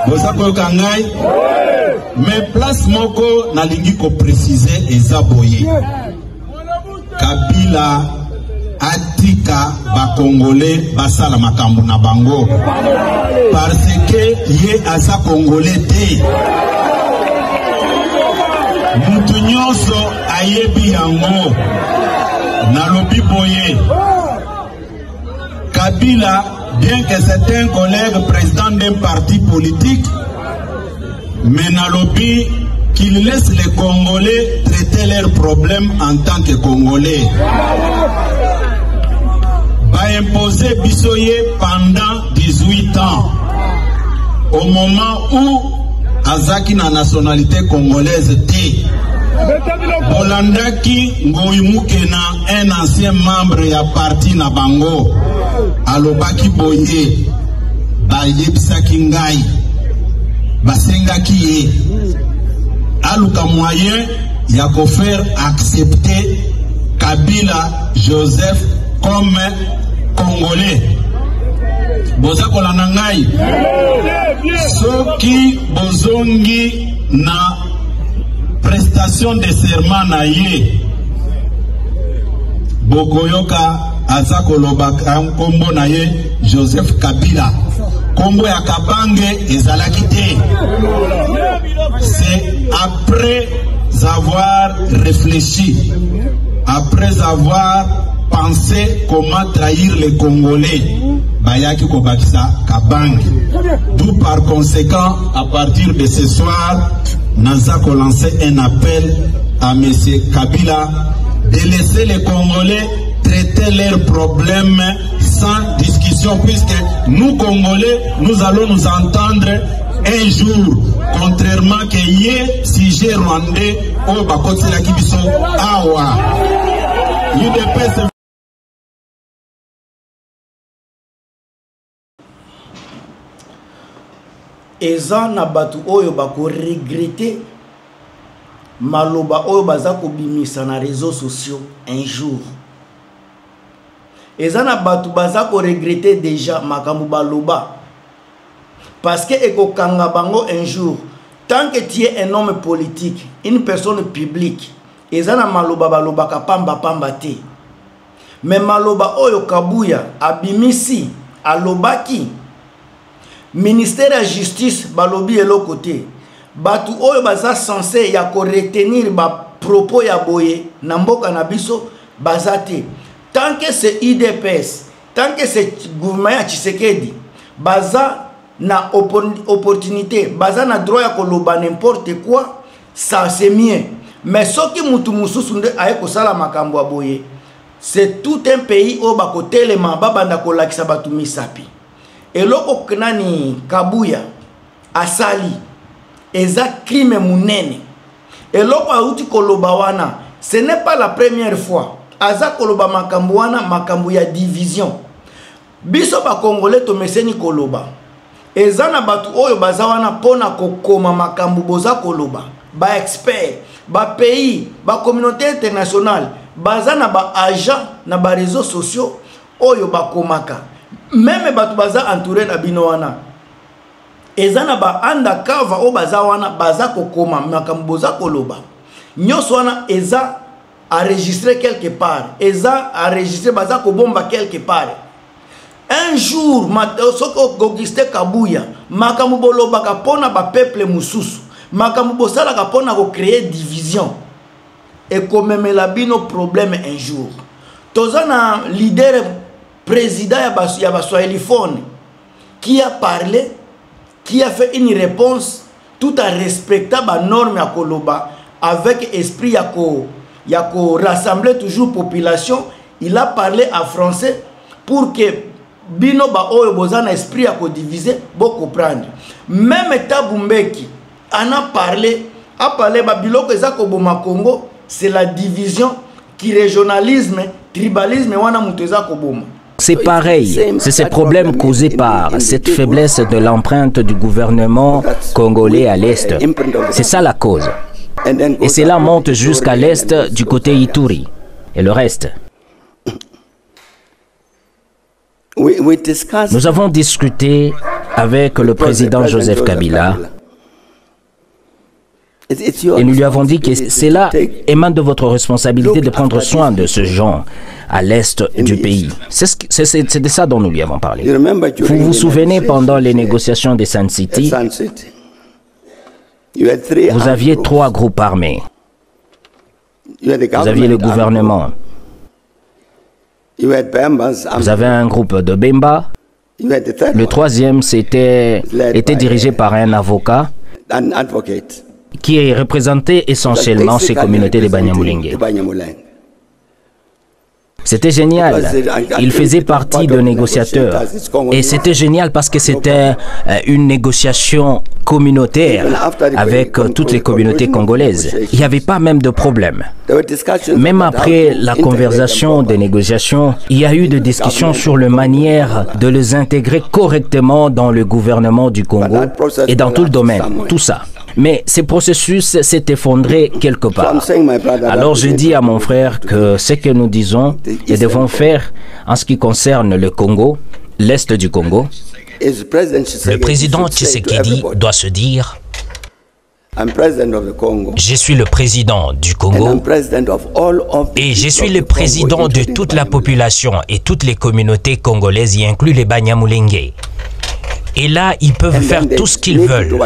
Bozako kangai. Mais place moko na lingi ko préciser ezaboye. Kabila atika ba Congolais basala makambo na bango. Parce que ye asa Congolais te. Mutu nyonso ayebi yango. Nalobi boye. Kabila, bien que c'est un collègue président d'un parti politique, mais nalobi qu'il laisse les Congolais traiter leurs problèmes en tant que Congolais. Va imposer Bissoye pendant 18 ans. Au moment où Azaki na nationalité congolaise T. Bolandaki Ngoyimukena, un ancien membre ya parti na bango. Alobaki boye. Bayebisaki ngai. Basengaki ye. Aluka moyen ya ko faire accepter Kabila Joseph comme Congolais. Boza kolanda ngai. Soki bozongi na prestation de serment na ye. Bokoyoka azakoloba kombo na ye Joseph Kabila. Kombo ya Kabange ezalaki te. C'est après avoir réfléchi, après avoir pensé comment trahir les Congolais, Bayaki Kobakisa Kabange. D'où par conséquent, à partir de ce soir, Nazako lançait un appel à M. Kabila de laisser les Congolais traiter leurs problèmes sans discussion, puisque nous Congolais, nous allons nous entendre un jour, contrairement que yé sujet rwandais au bakoti la kibiso awa. UDPS. Eza na batu oyo bako regretter maloba oyo bazako bimisa na réseaux sociaux un jour. Eza na batu bazako regretter déjà makambo baloba. Parce que eko kanga bango un jour, tant que tu es un homme politique, une personne publique, eza na maloba baloba kapamba pamba te. Mais maloba oyo Kabuya abimisi alobaki ministère de la justice balobi elo côté. Batu oyo baza censé ya ko retenir ba propos ya boye na mboka na biso bazate. Tant que c'est IDPS, tant que c'est gouvernement ya Tshisekedi, baza na opportunité, baza na droit ya koloba n'importe quoi, ça c'est mieux. Mais soki mutu mususu nde aye kosala makambo ya boye, c'est tout un pays oyo bakotelema babanda kolakisa batu misapi. Eloko knani Kabuya asali eza crime munene. Eloko auti koloba wana, ce n'est pas la première fois. Aza koloba makambo wana makambo ya division. Biso ba Congolais to meseni koloba. Eza na batu oyo baza wana pona kokoma makambo boza koloba. Ba expert, ba pays, ba communauté internationale, baza na ba agent na ba réseaux sociaux oyo bakomaka. Même batu baza entouré na bino wana. Eza na ba undercover o baza wana baza kokoma makambo boza koloba. Nyoso wana eza enregistré quelque part. Eza enregistré baza kobomba quelque part. Un jour, soko Auguste Kabuya, makambo boloba kapona ba peuple mususu. Makambo bosala kapona ko créer division. Et comme la bino problème un jour. Tozana leader président ya Baswahiliphone qui a parlé, qui a fait une réponse tout en respectant la norme ya koloba avec esprit ya ko rassembler toujours population. Il a parlé en français pour que bino ba oyo bozana esprit ya ko diviser bo comprendre. Même Tabumbeki en a parlé ba biloko ezako boma Congo, c'est la division qui régionalisme, tribalisme wana mutu ezako boma. C'est pareil, c'est ces problèmes causés par cette faiblesse de l'empreinte du gouvernement congolais à l'Est. C'est ça la cause. Et cela monte jusqu'à l'Est du côté Ituri. Et le reste. Nous avons discuté avec le président Joseph Kabila. Et nous lui avons dit que c'est là émane de votre responsabilité de prendre soin de ce gens à l'est du pays. C'est de ça dont nous lui avons parlé. Vous vous souvenez, pendant les négociations de Sun City, vous aviez 3 groupes armés. Vous aviez le gouvernement. Vous avez un groupe de Bemba. Le troisième était dirigé par un avocat qui représentait essentiellement ces communautés de Banyamulenge. C'était génial. Il faisait partie de négociateurs. Et c'était génial parce que c'était une négociation communautaire avec toutes les communautés congolaises. Il n'y avait pas même de problème. Même après la conversation des négociations, il y a eu des discussions sur la manière de les intégrer correctement dans le gouvernement du Congo et dans tout le domaine, tout ça. Mais ce processus s'est effondré quelque part. Alors je dis à mon frère que ce que nous disons et devons faire en ce qui concerne le Congo, l'Est du Congo, le président Tshisekedi doit se dire: je suis le président du Congo et je suis le président de toute la population et toutes les communautés congolaises, y inclus les Banyamulenge. Et là, ils peuvent faire tout ce qu'ils veulent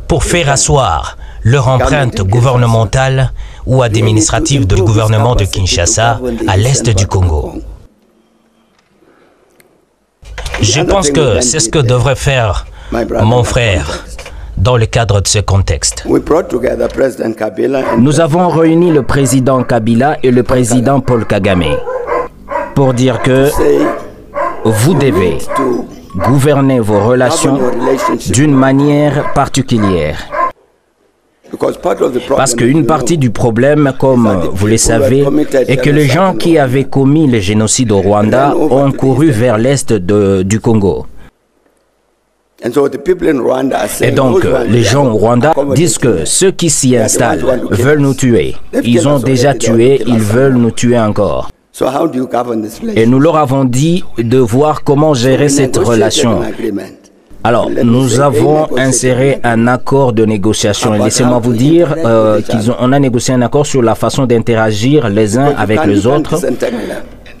pour faire asseoir leur empreinte gouvernementale ou administrative du gouvernement de Kinshasa à l'est du Congo. Je pense que c'est ce que devrait faire mon frère dans le cadre de ce contexte. Nous avons réuni le président Kabila et le président Paul Kagame pour dire que vous devez gouverner vos relations d'une manière particulière. Parce qu'une partie du problème, comme vous le savez, est que les gens qui avaient commis le génocide au Rwanda ont couru vers l'est du Congo. Et donc, les gens au Rwanda disent que ceux qui s'y installent veulent nous tuer. Ils ont déjà tué, ils veulent nous tuer encore. Et nous leur avons dit de voir comment gérer cette relation. Alors, nous avons inséré un accord de négociation. Et laissez-moi vous dire qu'on a négocié un accord sur la façon d'interagir les uns avec les autres,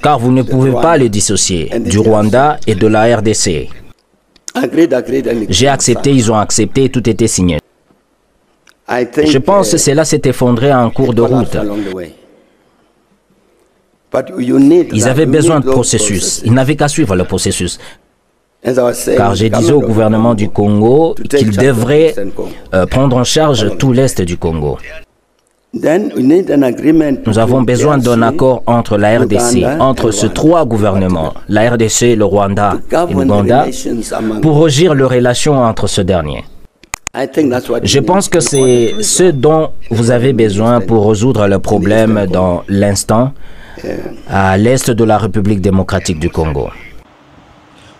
car vous ne pouvez pas les dissocier du Rwanda et de la RDC. J'ai accepté, ils ont accepté et tout était signé. Je pense que cela s'est effondré en cours de route. Ils avaient besoin de processus. Ils n'avaient qu'à suivre le processus. Car j'ai dit au gouvernement du Congo qu'il devrait prendre en charge tout l'est du Congo. Nous avons besoin d'un accord entre la RDC, entre ces 3 gouvernements, la RDC, le Rwanda et l'Ouganda, pour régir les relations entre ce dernier. Je pense que c'est ce dont vous avez besoin pour résoudre le problème dans l'instant à l'est de la République démocratique du Congo.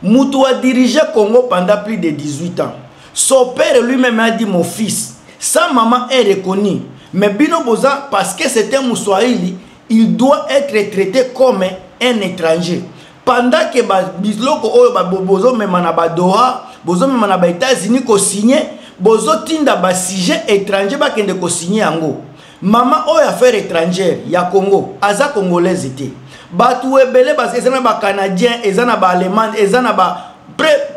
Moutou a dirigé le Congo pendant plus de 18 ans. Son père lui-même a dit: mon fils, sa maman est reconnue. Mais Bino Boza, parce que c'est un Moussouahili, il doit être traité comme un étranger. Pendant que Bisloko Bozo Memanaba Doha, Bozo Memanaba États-Unis ko signé, Bozo Tinda ba sujet étranger ba kende ko signé ango. Maman oyo affaire étrangère ya Congo, aza congolaise était. Batu ebele parce que ezana ba canadien, ezana ba allemand, ezana ba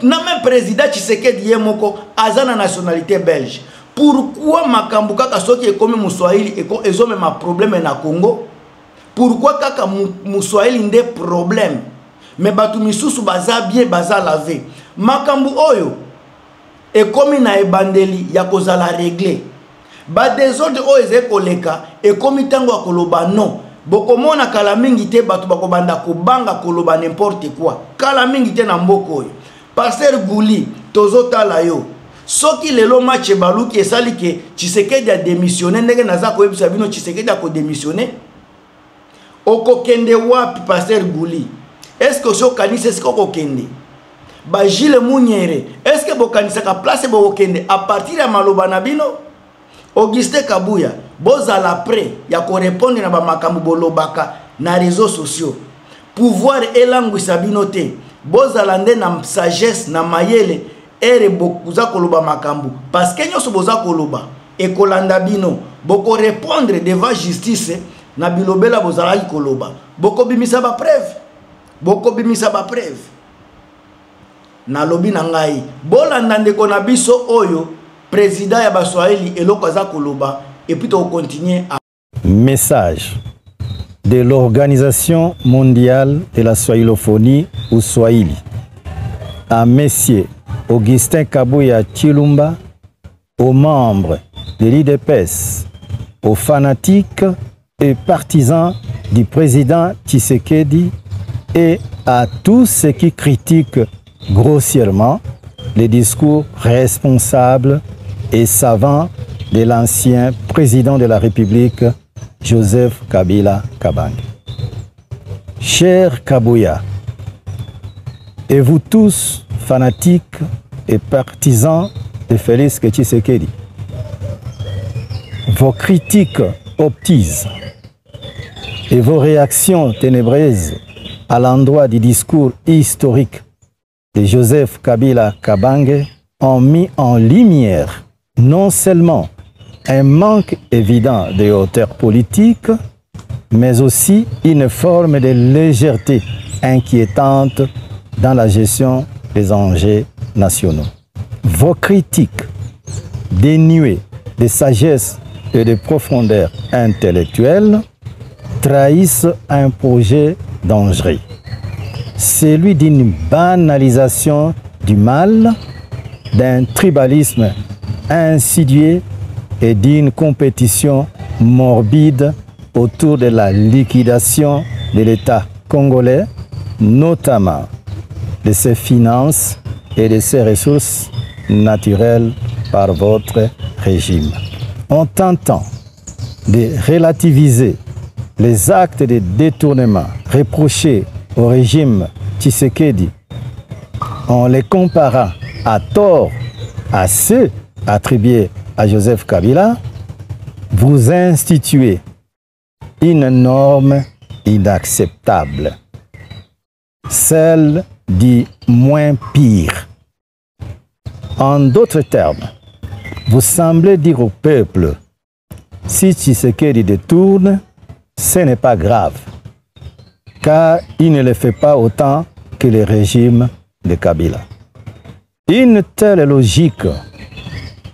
même président Tshisekedi yemoko azana nationalité belge. Pourquoi makambu kaka soki ekomi Moussouahili ezome ma problème na Congo? Pourquoi kaka Moussouahili nde problème? Mais batu misusu baza bien baza lavé. Makambu oyo ekomi na ebandeli ya kozala régler. Ba désordre oyo eze koleka ekomi tango akoloba non. Bokomona kala mingi te batu bakobanda kobanga koloba n'importe quoi. Kala mingi te na mboko oyo. Pasteur Gouli tozotala yo. Soki lelo match baluki esali ke Tshisekedi a démissionné ndenge naza koyebisa bino Tshisekedi a ko démissionné. Okokende wapi Pasteur Gouli? Est-ce que so kanisa est-ce ko kokende? Ba Gilles Mouniere, est-ce que bokanisa ka place bokende à partir ya maloba na bino? Auguste Kabuya, bozala prêt ya ko répondre na ba makambu bolobaka na réseaux sociaux. Pouvoir elangwisa bino te. Bozala nde na sagesse na mayele ere bokuza koloba makambu parce que nyoso boza koloba et kolanda bino boko répondre devant justice na bilobela bozalaki koloba boko bimisa ba preuve na lobi na ngai bolanda ndeko na biso oyo président ya baswahili eloko aza koloba et puis to continuer à... Message de l'Organisation mondiale de la swahilophonie ou Swahili à Messieurs Augustin Kabuya Chilumba, aux membres de l'IDPS, aux fanatiques et partisans du président Tshisekedi et à tous ceux qui critiquent grossièrement les discours responsables et savants de l'ancien président de la République, Joseph Kabila Kabange. Cher Kabuya, et vous tous, fanatiques et partisans de Félix Tshisekedi, vos critiques obtises et vos réactions ténébreuses à l'endroit du discours historique de Joseph Kabila Kabange ont mis en lumière non seulement un manque évident de hauteur politique, mais aussi une forme de légèreté inquiétante dans la gestion des enjeux nationaux. Vos critiques, dénuées de sagesse et de profondeur intellectuelle, trahissent un projet dangereux, celui d'une banalisation du mal, d'un tribalisme insidieux et d'une compétition morbide autour de la liquidation de l'État congolais, notamment de ses finances et de ses ressources naturelles par votre régime. En tentant de relativiser les actes de détournement reprochés au régime Tshisekedi, en les comparant à tort à ceux attribués à Joseph Kabila, vous instituez une norme inacceptable, celle du moins pire. En d'autres termes, vous semblez dire au peuple, si Tshisekedi détourne, ce n'est pas grave, car il ne le fait pas autant que le régime de Kabila. Une telle logique,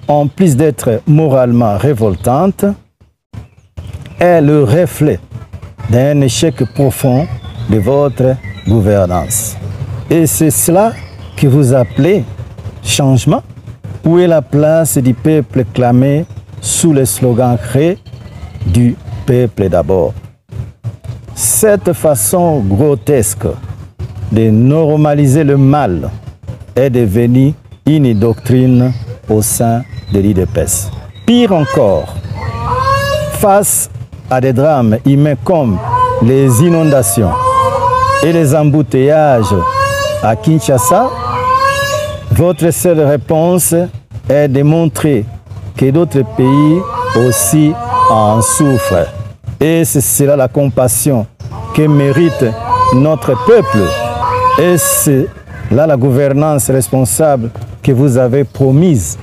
en plus d'être moralement révoltante, est le reflet d'un échec profond de votre gouvernance. Et c'est cela que vous appelez changement? Où est la place du peuple clamé sous le slogan créé du peuple d'abord? Cette façon grotesque de normaliser le mal est devenue une doctrine au sein de l'IDPS. Pire encore, face à des drames humains comme les inondations et les embouteillages à Kinshasa, votre seule réponse est de montrer que d'autres pays aussi en souffrent. Et c'est cela la compassion que mérite notre peuple. Et c'est là la gouvernance responsable que vous avez promise.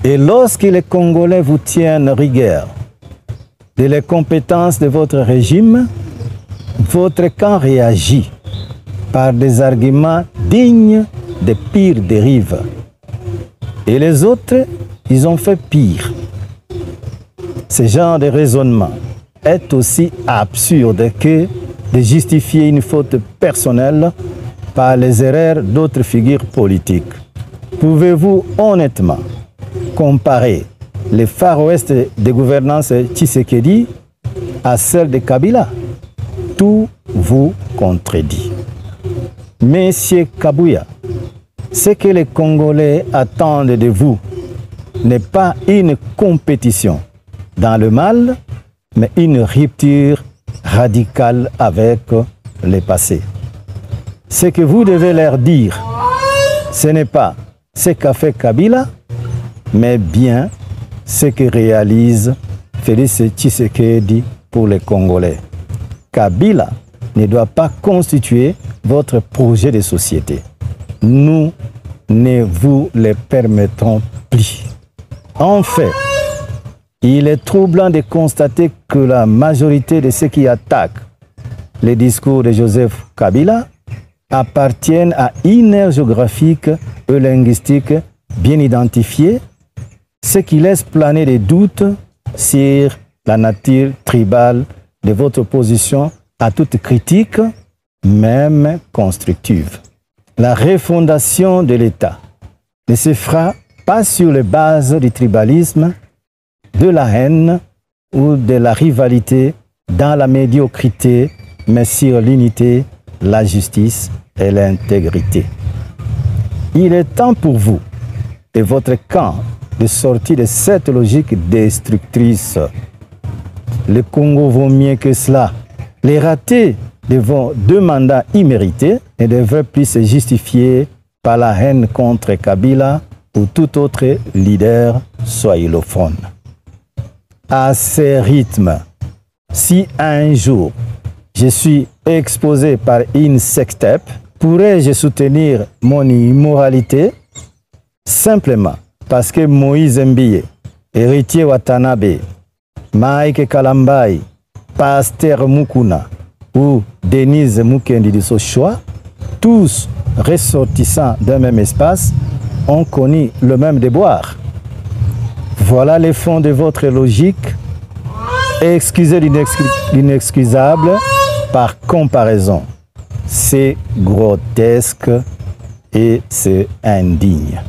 Et lorsque les Congolais vous tiennent rigueur de les compétences de votre régime, votre camp réagit par des arguments dignes des pires dérives. Et les autres, ils ont fait pire. Ce genre de raisonnement est aussi absurde que de justifier une faute personnelle par les erreurs d'autres figures politiques. Pouvez-vous honnêtement comparer les Far West de gouvernance Tshisekedi à celle de Kabila? Tout vous contredit. Monsieur Kabuya, ce que les Congolais attendent de vous n'est pas une compétition dans le mal, mais une rupture radicale avec le passé. Ce que vous devez leur dire, ce n'est pas ce qu'a fait Kabila, mais bien ce que réalise Félix Tshisekedi pour les Congolais. Kabila ne doit pas constituer votre projet de société. Nous ne vous les permettront plus. En fait, il est troublant de constater que la majorité de ceux qui attaquent les discours de Joseph Kabila appartiennent à une aire géographique et linguistique bien identifiée, ce qui laisse planer des doutes sur la nature tribale de votre position à toute critique, même constructive. La refondation de l'État ne se fera pas sur les bases du tribalisme, de la haine ou de la rivalité dans la médiocrité, mais sur l'unité, la justice et l'intégrité. Il est temps pour vous et votre camp de sortir de cette logique destructrice. Le Congo vaut mieux que cela. Les ratés de vos 2 mandats immérités ne devraient plus se justifier par la haine contre Kabila ou tout autre leader swahilophone. À ce rythme, si un jour je suis exposé par une sextape, pourrais-je soutenir mon immoralité simplement parce que Moïse Mbiye, héritier Watanabe, Mike Kalambai, Pasteur Mukuna ou Denise Mukendi de Sochoa, tous ressortissants d'un même espace, ont connu le même déboire. Voilà les fonds de votre logique. Excusez l'inexcusable par comparaison. C'est grotesque et c'est indigne.